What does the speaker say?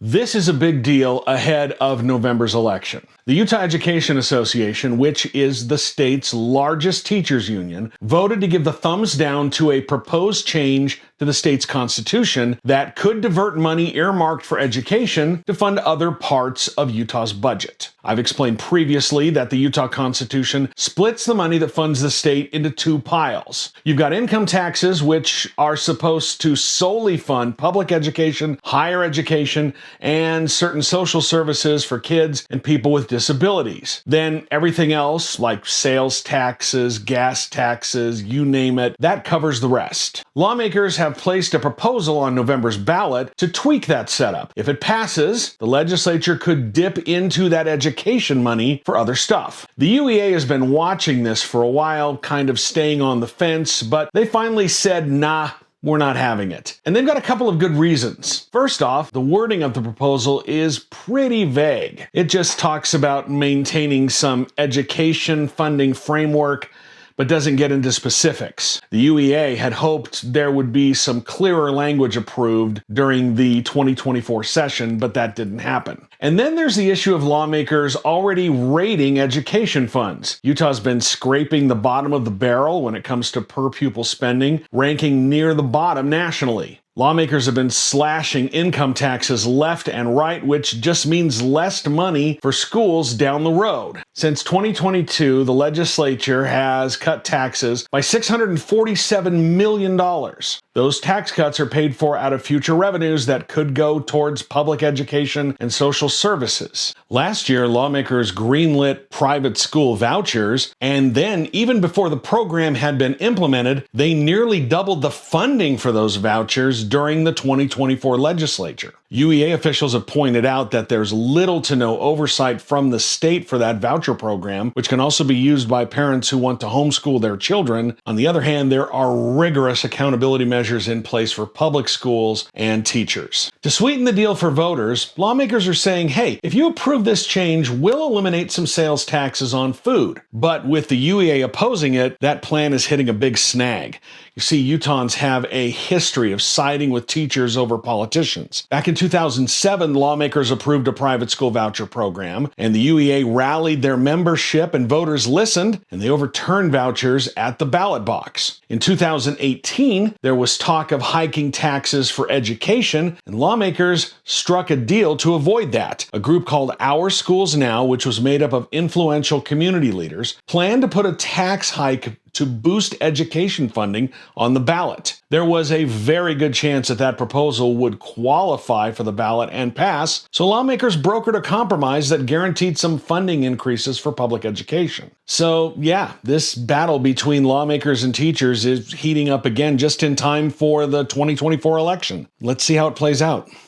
This is a big deal ahead of November's election. The Utah Education Association, which is the state's largest teachers union, voted to give the thumbs down to a proposed change to the state's constitution that could divert money earmarked for education to fund other parts of Utah's budget. I've explained previously that the Utah Constitution splits the money that funds the state into two piles. You've got income taxes, which are supposed to solely fund public education, higher education, and certain social services for kids and people with disabilities. Then everything else, like sales taxes, gas taxes, you name it, that covers the rest. Lawmakers have placed a proposal on November's ballot to tweak that setup. If it passes, the legislature could dip into that education money for other stuff. The UEA has been watching this for a while, kind of staying on the fence, but they finally said, nah, we're not having it. And they've got a couple of good reasons. First off, the wording of the proposal is pretty vague. It just talks about maintaining some education funding framework, but doesn't get into specifics. The UEA had hoped there would be some clearer language approved during the 2024 session, but that didn't happen. And then there's the issue of lawmakers already rating education funds. Utah's been scraping the bottom of the barrel when it comes to per pupil spending, ranking near the bottom nationally. Lawmakers have been slashing income taxes left and right, which just means less money for schools down the road. Since 2022, the legislature has cut taxes by $647 million. Those tax cuts are paid for out of future revenues that could go towards public education and social services. Last year, lawmakers greenlit private school vouchers, and then, even before the program had been implemented, they nearly doubled the funding for those vouchers during the 2024 legislature. UEA officials have pointed out that there's little to no oversight from the state for that voucher program, which can also be used by parents who want to homeschool their children. On the other hand, there are rigorous accountability measures in place for public schools and teachers. To sweeten the deal for voters, lawmakers are saying, hey, if you approve this change, we'll eliminate some sales taxes on food. But with the UEA opposing it, that plan is hitting a big snag. You see, Utahns have a history of siding with teachers over politicians. Back in 2007, lawmakers approved a private school voucher program, and the UEA rallied their membership and voters listened, and they overturned vouchers at the ballot box. In 2018, there was talk of hiking taxes for education, and lawmakers struck a deal to avoid that. A group called Our Schools Now, which was made up of influential community leaders, planned to put a tax hike to boost education funding on the ballot. There was a very good chance that that proposal would qualify for the ballot and pass, so lawmakers brokered a compromise that guaranteed some funding increases for public education. So yeah, this battle between lawmakers and teachers is heating up again just in time for the 2024 election. Let's see how it plays out.